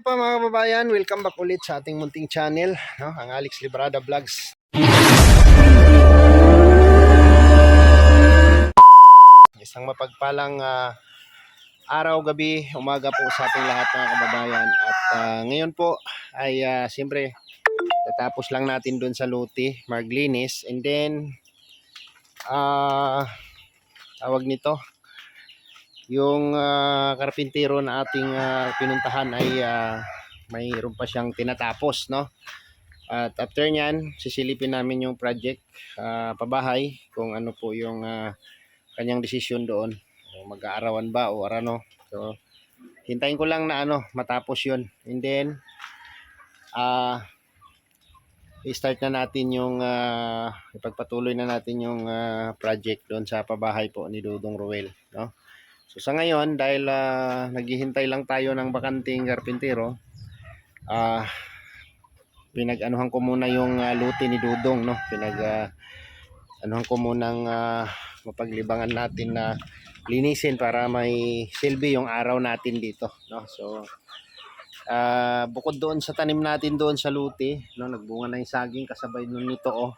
Pa mga kababayan, welcome back ulit sa ating munting channel, no? Ang Alex Librada Vlogs. Isang mapagpalang araw, gabi, umaga po sa ating lahat mga kababayan. At ngayon po ay siyempre tatapos lang natin dun sa Luti, maglinis, and then tawag nito, yung karpintero na ating pinuntahan ay mayroon pa siyang tinatapos, no? At after nyan, sisilipin namin yung project pabahay, kung ano po yung kanyang desisyon doon. Mag-aarawan ba o arano. So, hintayin ko lang na matapos yun. And then, i-start na natin yung, ipagpatuloy na natin yung project doon sa pabahay po ni Dudong Ruel, no? So, sa ngayon, dahil naghihintay lang tayo ng bakanting karpintero, pinag-anuhan ko muna yung luti ni Dudong, no? Anuhan ko munang mapaglibangan natin na linisin para may silbi yung araw natin dito, no? So bukod doon sa tanim natin doon sa luti, no, nagbunga na yung saging kasabay nun nito, oh.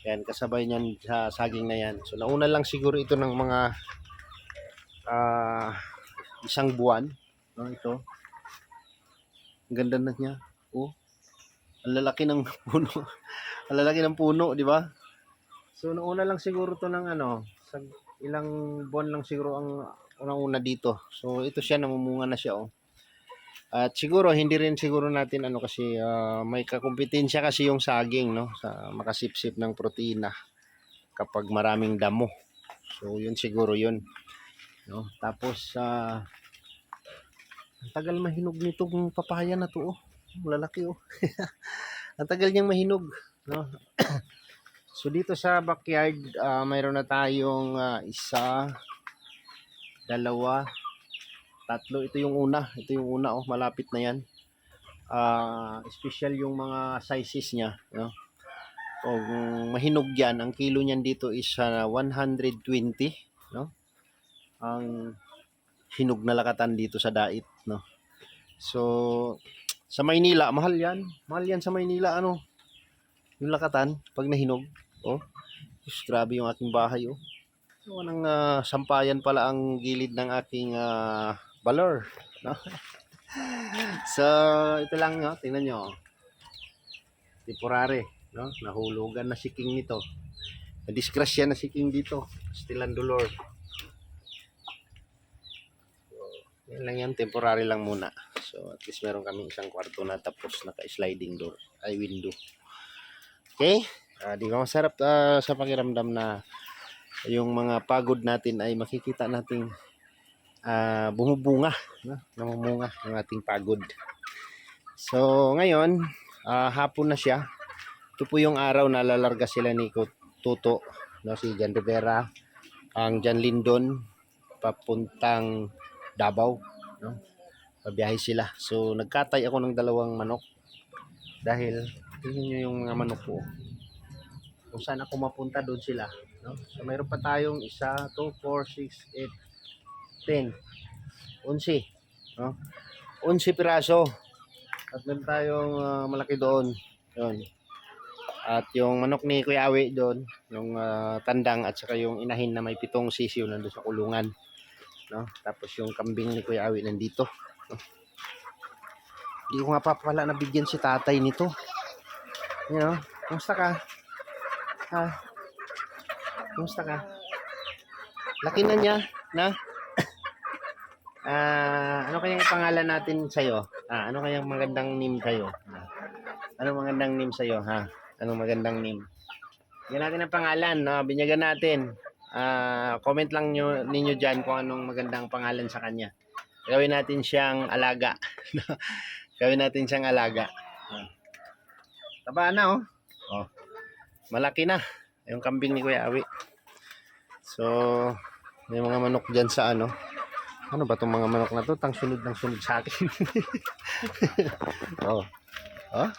Yan, kasabay niyan sa saging na yan. So nauna lang siguro ito ng mga isang buwan, no? Ito, ang ganda na niya, oh. Ang lalaki ng puno. Ang lalaki ng puno, di ba? So nauna lang siguro to ng sa ilang buwan lang siguro ang unang-una dito. So ito siya, namumunga na siya, oh. At siguro hindi rin siguro natin kasi may kakumpetensya kasi yung saging, no, sa makasipsip ng protina kapag maraming damo. So yun siguro yun, no. Tapos ang tagal mahinog nitong papaya na to, oh. Lalaki, oh. Ang tagal niyang mahinog, no. So dito sa backyard, mayroon na tayong isa, dalawa, tatlo. Ito yung una, oh, malapit na yan. Special yung mga sizes niya, no. Kung mahinog yan, ang kilo niyan dito is 120, no. Ang hinog na lakatan dito sa dait, no. So sa Maynila, mahal yan. Mahal yan sa Maynila, yung lakatan pag nahinog. Oh, grabe yung aking bahay, oh. So, anong sampayan pala ang gilid ng aking balor, no? So ito lang, no? Tingnan nyo, temporary, no? Nahulugan na siking nito, nadisgrasya na siking dito, stilan dolor. So yan lang yan, temporary lang muna. So at least meron kami isang kwarto na tapos naka-sliding door, ay window. Okay, di ba masarap sa pakiramdam na yung mga pagod natin ay makikita nating bumubunga, no? Namumunga ng ating pagod. So ngayon, hapon na siya. Ito po yung araw na lalarga sila ni Tuto, no, si Jan Rivera, ang Jan Lindon, papuntang Davao, no? Pabiyahe sila. So nagkatay ako ng dalawang manok dahil tingnan nyo yung mga manok ko. Kung saan ako mapunta, doon sila, no? So mayroon pa tayong 1, 2, 4, 6, 8, 10, 11, no? 11 piraso. At meron tayong malaki doon. Yun. At yung manok ni Kuya Awi doon, yung tandang, at saka yung inahin na may 7 sisiw nandun sa kulungan, no? Tapos yung kambing ni Kuya Awi nandito, no? Hindi ko nga pa pala nabigyan si tatay nito. You know, kumusta ka? Kumusta ka? Laki na niya, na? Ano kayang pangalan natin sa'yo? Ano kayang magandang name sa'yo? Ano magandang name sa'yo, ha? Anong magandang name? Bigyan natin ang pangalan, no? Binyagan natin. Comment lang ninyo dyan kung anong magandang pangalan sa kanya. Gawin natin siyang alaga. Gawin natin siyang alaga. Taba na, oh. Oh. Malaki na yung kambing ni Kuya Awi. So may mga manok dyan sa ano ba itong mga manok na to? Sunod ng sunod sa akin. Oh. Oh?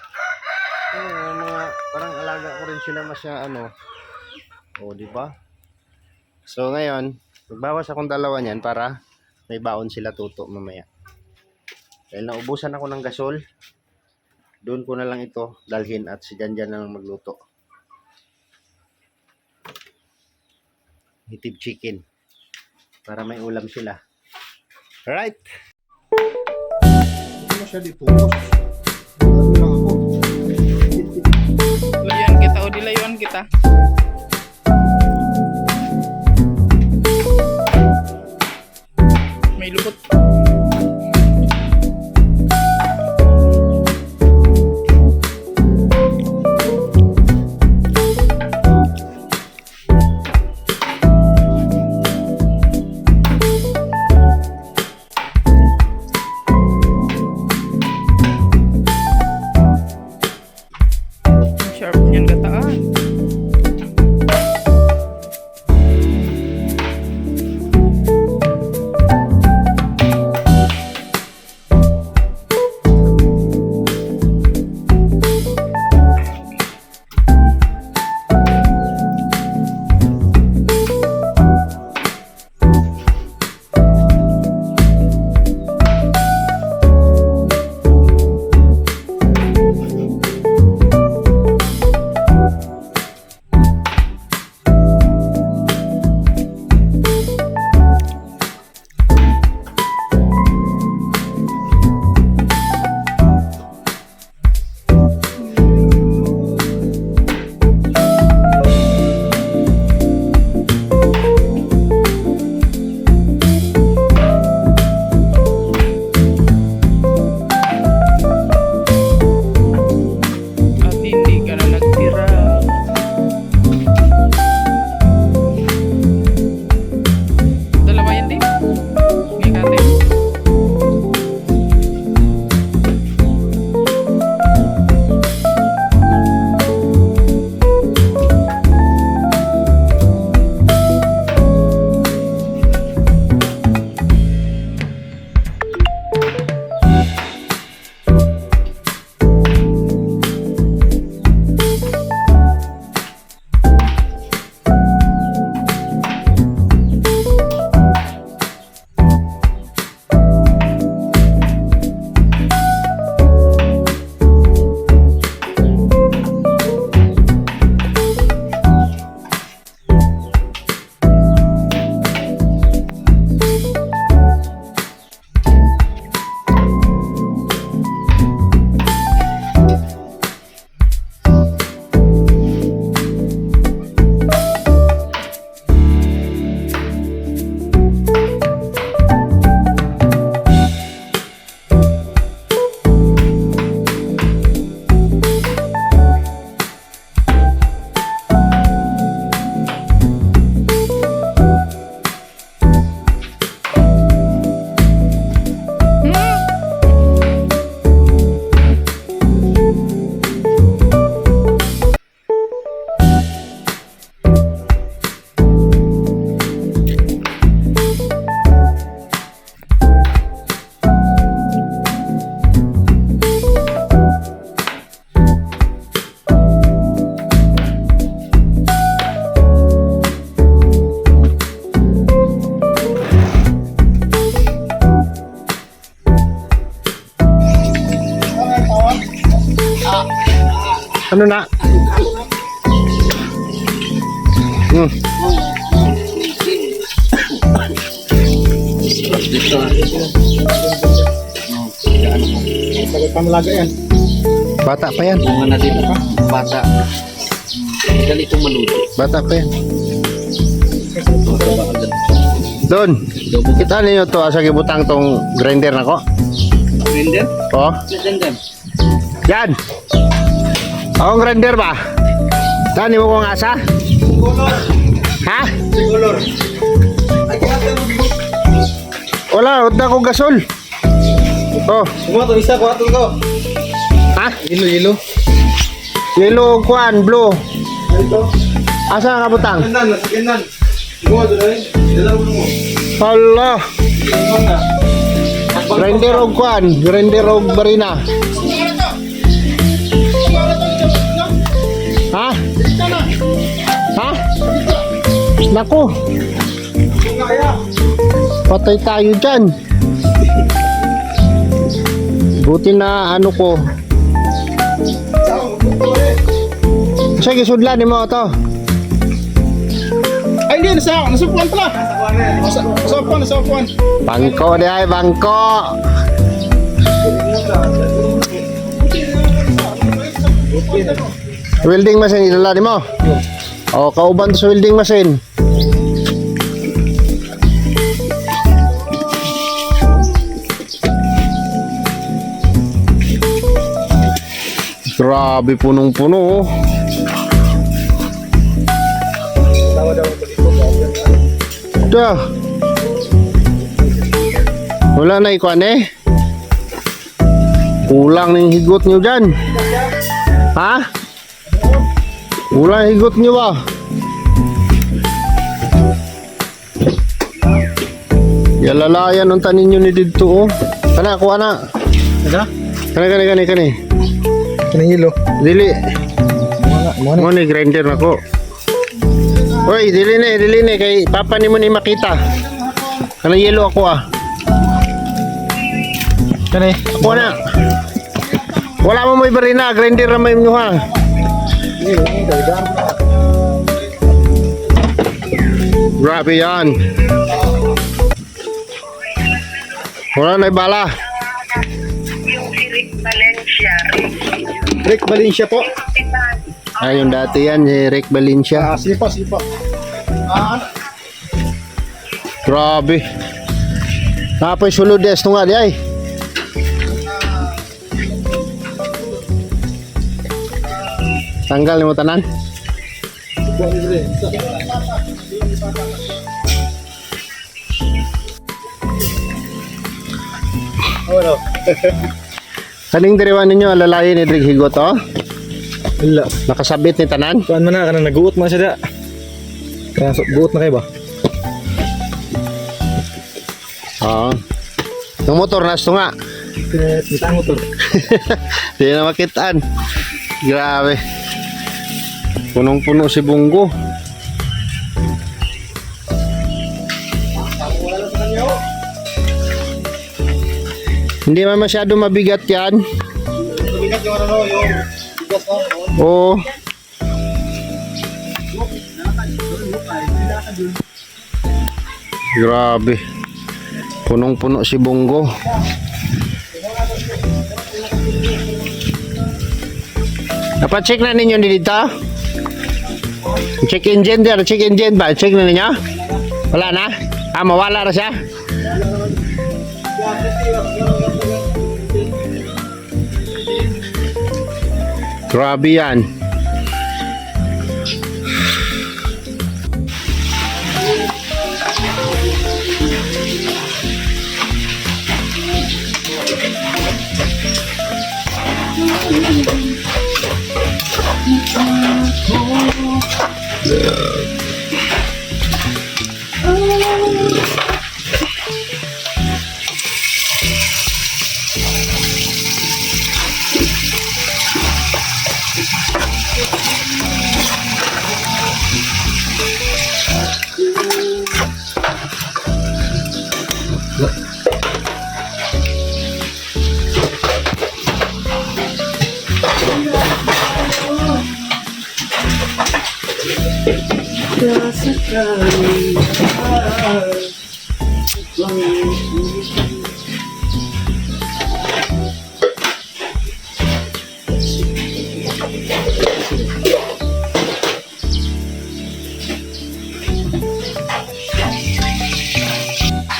Mga parang alaga ko rin sila masya oh, di ba? So ngayon magbawas akong dalawa niyan para may baon sila Tuto mamaya. Dahil naubusan ako ng gasol, doon ko na lang ito dalhin at si Janjan na lang magluto. Native chicken. Para may ulam sila. Alright. Hindi mo siya ditungos. Ano lang ako. Layuan kita o dilayuan kita. May lupot. Sharp niyan gataan. At hindi ka na nagtira. Dalawa yan din. Hindi kate. Ano na? Pamalaga yan. Bata pa yan. Bunga na din pa. Bata. Madali itong maluto. Bata pa yan. Mataba agad. Doon. Kita ninyo to asa gibutang tong grinder nako. Grinder? Oh. Grinder. Yan. Akong grinder ba? Tani mo kong asa? Ha? Sigulor. Ay, kaya mo bigo. Wala, wala ko gasol. Oh. Kuha to isa, kuha to ko. Ha? Ilo. Yellow kuan, blue. Ito. Asa ka butang? Kanan, nasa kanan. Kuha to rin. Dalaw mo. Hala. Kuha na. Grinder og kuan, grinder og barina. Ha? Ha? Naku. Kaya. Patay tayo dyan. Buti na ano ko. Sige, sudlan ni mo to. Ay, hindi. Nasa upuan pala. Nasa upuan. Bangko di ay, bangko. Welding machine, ilala ni mo. O, kauban to sa welding machine. Grabe, punong-puno oh. Dah. Wala na ikuan eh. Kulang ng higot nyo dyan. Ha? Kulang higot nyo ba? Yalalayan ang tanin nyo ni dito oh. Kana, kuha na. Ada? Kani. Kanang hilo. Dili. Mo Mo ni grinder na ko. Oy, dili ni kay papa ni mo ni makita. Kana yelo ako ah. Kani. Ako na. Wala mo may barina, grinder na may inyo ha. Grabe yan. Wala na bala. Yung si Rick Valencia. Rick Valencia po. Ay, yung dati yan, si Rick Valencia. Sipa. Grabe. Napoy sulod des nga di ay. Tanggal ni mo tanan. Ano? Kaning diriwan ninyo alalayan ni Drig Higot oh. Wala. Nakasabit ni tanan. Kuan man na kanang naguot man siya da. Kaya guot na kayo ba? Oo. Yung motor na nga. Bitang motor. Hindi na makitaan. Grabe. Punong-puno si Bunggo. Hindi man masyado mabigat yan. Mabigat yung ano, yung bigas no. Oo. Grabe. Punong-puno si Bunggo. Napacheck na ninyo dito? Check engine din. Check engine ba? Check na ninyo? Wala na? Ah, mawala na siya? Grabe yan.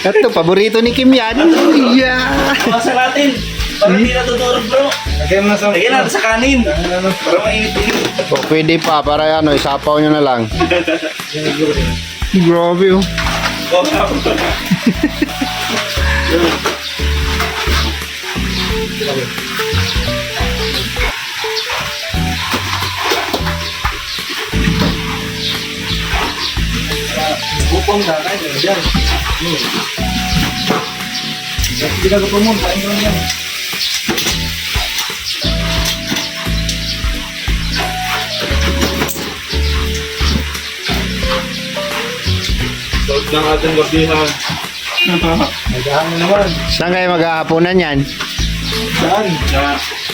Ito, paborito ni Kim yan. Yeah. Sa natin. Para hindi natutulog bro. Lagyan mo na sa... Lagyan natin sa kanin. Para mainit-init. O, pwede pa, para ano, isapaw nyo na lang. Grabe oh. Oh, Bupong na tayo. Diyan. Hindi ka gusto mo. Kain mo yan. Solve ng ating gabihan. Nagahan mo naman. Saan kayo maghahaponan yan? Saan?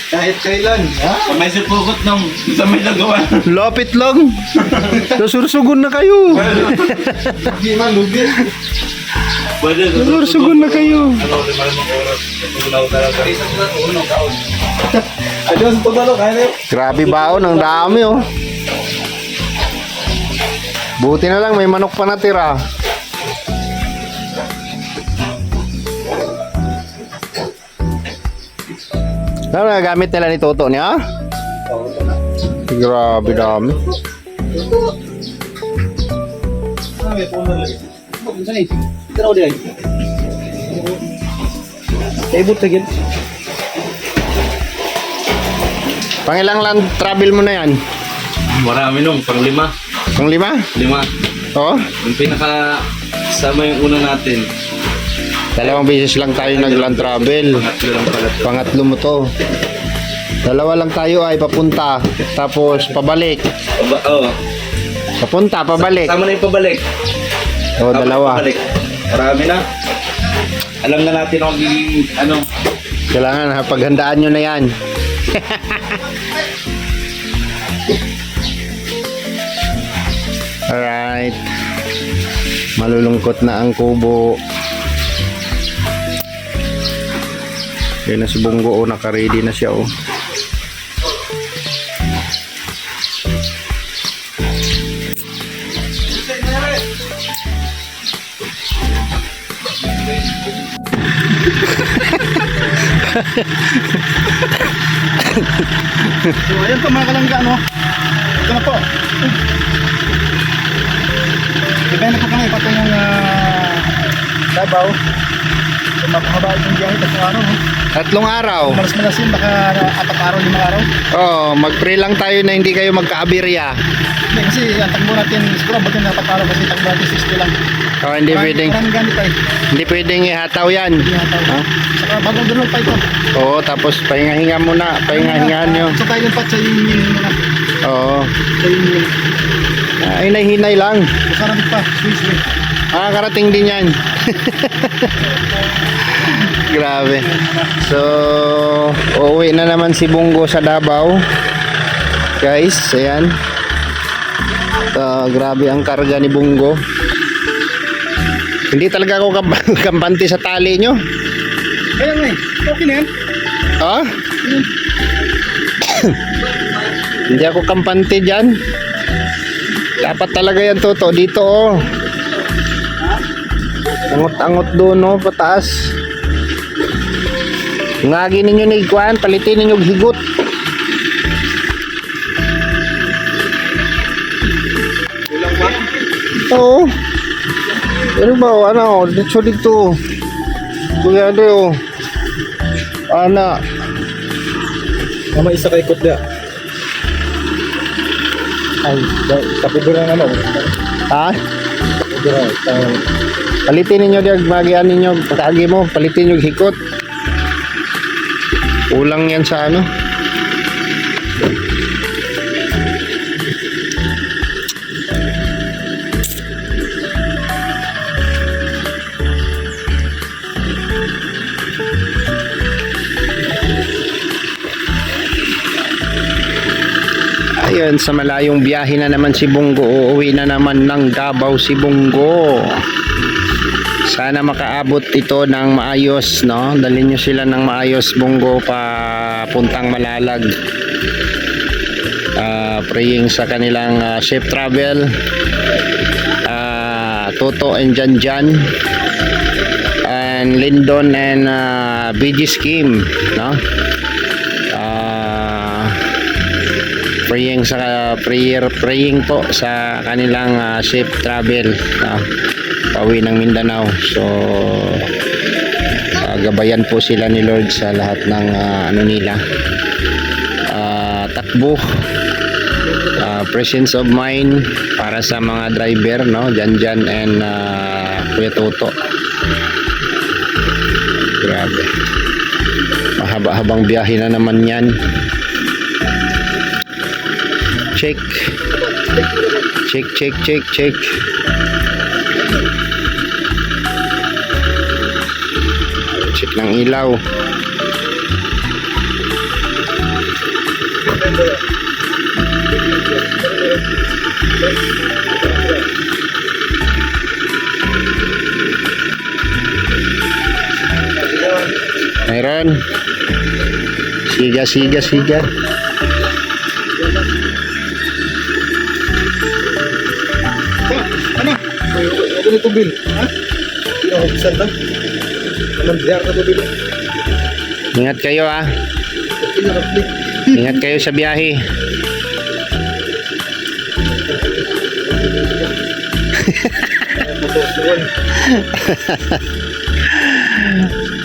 Kahit kailan. Ha? May sipukot nung sa may nagawa. Lapit lang. Nasursugon na kayo. Hindi man, lugi. Pwede. Nasursugon na kayo. Adios, tutalo. Kaya na yun. Grabe baon, ang dami oh. Buti na lang may manok pa natira. Ano na gamit nila ni Toto niya? Grabe dami. Kaibot lagi. Pangilang land travel mo na yan? Marami nung, pang 5. Pang 5? 5. Oo. Yung pinaka sama yung una natin. 2 beses lang tayo nag-land travel. Pangatlo lang pala. Pangatlo mo to. 2 lang tayo ay papunta. Tapos pabalik. Oo. Papunta, pabalik. Sama na yung pabalik. O, Tapos 2. pabalik. Marami na. Alam na natin ang magiging ano. Kailangan ha, paghandaan nyo na yan. Alright. Malulungkot na ang kubo. Yan na si Bungo, oh, naka-ready na siya, oh. So, ayan po mga kalangga, no? Ito na po. Ibigay na po kami patungong Davao. So, mapahaba itong biyahe tatlong araw, no? 3 araw. Malas-malasin, baka 4 araw, 5 araw. Oh, mag-pray lang tayo na hindi kayo magka-aberya. Hindi, kasi ang takbo natin, siguro batin na 4 araw kasi takbo natin 60 lang. Oh, hindi pwedeng, Maraming gamit tayo. hindi pwedeng ihataw yan. Hindi nataw. Ha? Saka bagong dunod pa ito. Oo, tapos pahinga-hinga muna. Pahinga-hingaan nyo. So tayo pa sa yung muna. Oo. Sa yung Hinay-hinay lang. Masarap pa, Swiss eh. Karating din yan. Grabe. So, uuwi na naman si Bungo sa Davao. Guys, ayan. Grabe ang karga ni Bungo. Hindi talaga ako kampante sa tali nyo. Kaya nga eh, okay na yan. Ha? Hindi ako kampante dyan. Dapat talaga yan, Toto. Dito, oh. Angot-angot doon, oh, pataas. Ngagi ninyo ni Ikuan, palitin ninyo higot. Oo. Ano ba, ano, dito. Kuya, oh. Ana. Mama isa kay Kutda. Ay, kapugura na naman. Ha? Kapugura. Palitin ninyo diag magian ninyo pagkagi mo, palitin yung hikot. Ulang yan sa ano. Ayun, sa malayong biyahe na naman si Bungo. Uuwi na naman ng Davao si Bungo. Sana makaabot ito ng maayos, no? Dalhin nyo sila ng maayos, Bungo, papuntang Malalag. Praying sa kanilang safe travel. Toto and Janjan and Lindon and BG Scheme, no? Praying po sa kanilang safe travel, no? Pauwi ng Mindanao. So gabayan po sila ni Lord sa lahat ng ano nila, takbo, presence of mind para sa mga driver, no? Janjan and Kuya Toto. Grabe, mahaba-habang biyahe na naman yan. Check check ng ilaw. Mayroon. Siga, siga, siga. Ano? Ito na tubil. Ha? Ano, isa na? Anong diyak na tubil? Ingat kayo ah. Ingat kayo sa biyahe.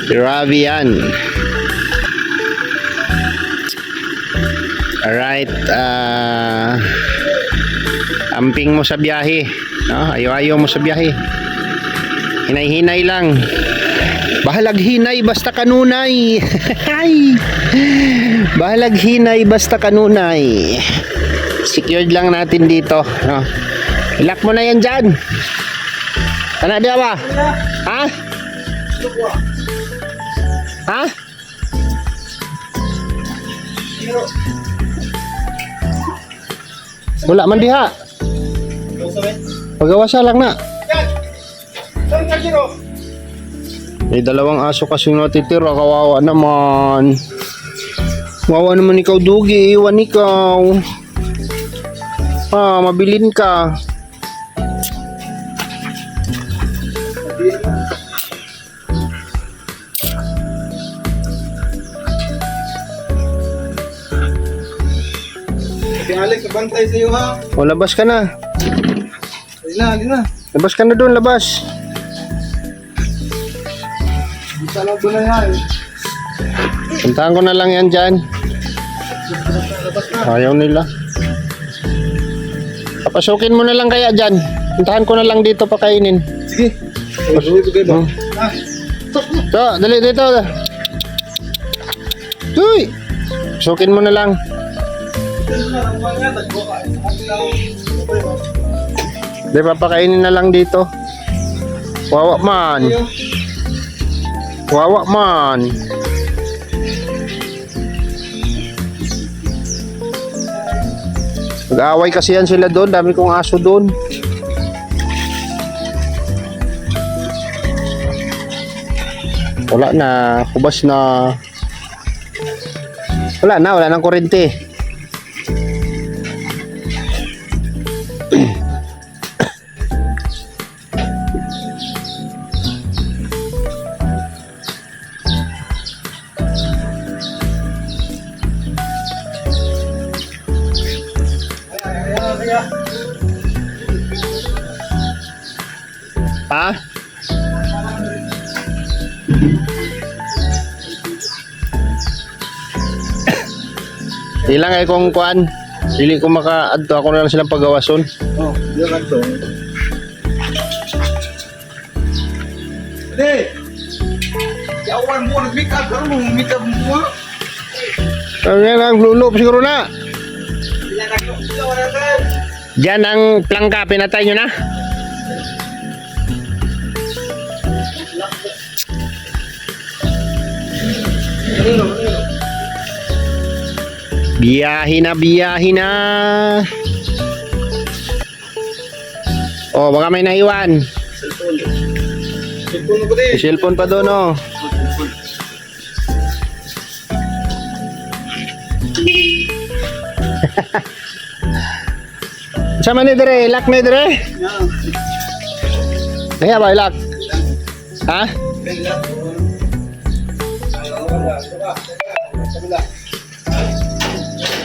Grabe yan. Alright, amping mo sa biyahe, no? Ayaw-ayaw mo sa biyahe. Hinay-hinay lang. Bahalag hinay basta kanunay. Ay. Bahalag hinay basta kanunay. Secured lang natin dito, no? Ilak mo na yan dyan. Kana dia ba? Ha? Ha? Wala man diha. Pagawasa lang na. May dalawang aso kasi natitira. Kawawa naman. Kawawa naman ikaw, Dugi. Iwan ikaw. Mabilin ka. Si Alex, bantay sa'yo ha. O, labas ka na. Halina, halina. Labas ka na doon, labas. Bisa lang doon na yan. Puntahan ko na lang yan dyan. Ayaw nila. Papasukin mo na lang kaya dyan. Puntahan ko na lang dito pakainin. Sige. Pasukin ko kayo ba? Ha? So, dali dito. Uy! Pasukin mo na lang. Di, papakainin na lang dito. Wawa man. Wawa man. Nag-aaway kasi yan sila doon. Dami kong aso doon. Wala na. Kubas na. Wala na. Wala nang kuryente. Ha? Ilang ay kong kuan. Dili ko maka-adto, ako na lang silang pagawason. Oh, yun lang to. Hindi! Yawan mo, nag-make up. Ano mo, make up mo? Ano yan ang lulop siguro na. Diyan ang plangka, pinatay nyo na. Biyahe na, biyahe na. Oh, baka may naiwan. Cellphone mo ko din. May cellphone pa doon, oh. Sama ni dire, lock ni dire. Kaya ba lock? Ha?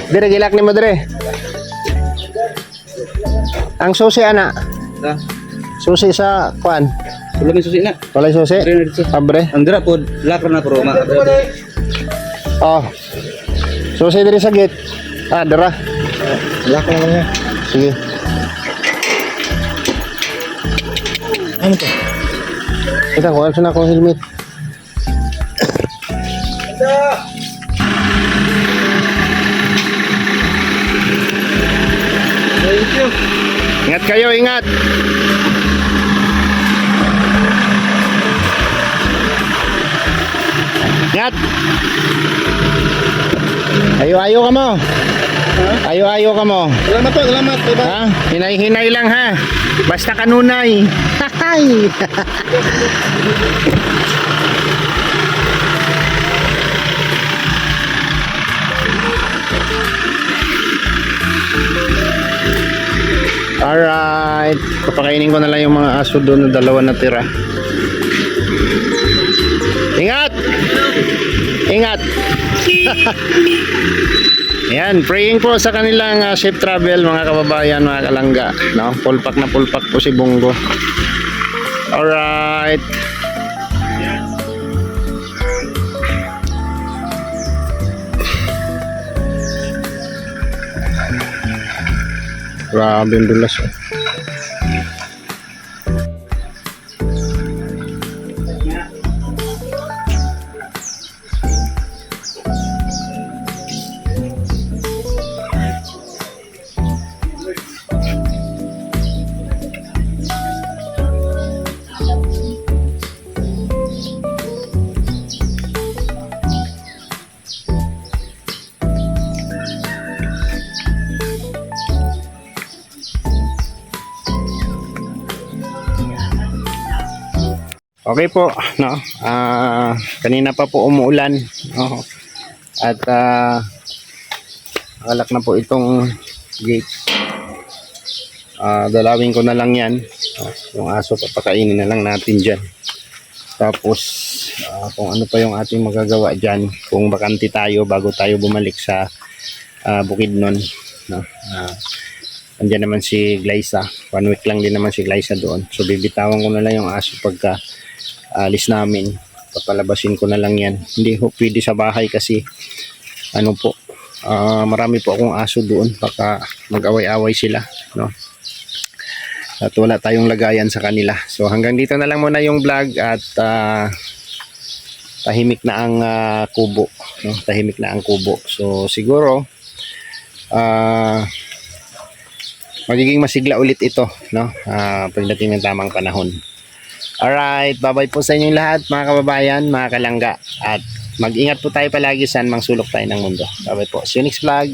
Dire gilak ni mo dire. Ang susi ana. Da. Susi sa kuan. Wala may susi na. Walay susi. Dire na dito. Abre. Andra po, lakar na pro. Oh. Susi dire sa gate. Ah, dara. Lock na lang yan. Sige. Ano to? Ito, kuha na akong helmet. Thank you. Ingat kayo, ingat. Ingat. Ayo-ayo ka mo. Ayo-ayo ka mo. Salamat po, salamat. Bye-bye. Ha? Hinay-hinay lang ha. Basta kanunay. Hahay. Alright. Papakainin ko na lang yung mga aso doon na dalawa na tira. Ingat! Ingat! Ayan, praying po sa kanilang safe travel mga kababayan, mga kalangga. No? Pulpak na pulpak po si Bongo. Alright. Grabe yung dulas. Oh. Okay po, no. Kanina pa po umuulan, no. At nakalak na po itong gate. Dalawin ko na lang 'yan. Yung aso papakainin na lang natin diyan. Tapos kung ano pa yung ating magagawa diyan, kung bakante tayo bago tayo bumalik sa Bukidnon, no. Andiyan naman si Glyza. 1 week lang din naman si Glyza doon. So bibitawan ko na lang yung aso pagka alis namin. Papalabasin ko na lang yan. Hindi ho pwede sa bahay kasi ano po, marami po akong aso doon. Baka mag-away-away sila, no? At wala tayong lagayan sa kanila. So hanggang dito na lang muna yung vlog at tahimik na ang kubo, no? Tahimik na ang kubo. So siguro magiging masigla ulit ito, no? Pagdating ng tamang panahon. Alright, bye-bye po sa inyong lahat mga kababayan, mga kalangga. At mag-ingat po tayo palagi saan mang sulok tayo ng mundo. Bye-bye po. See you next vlog.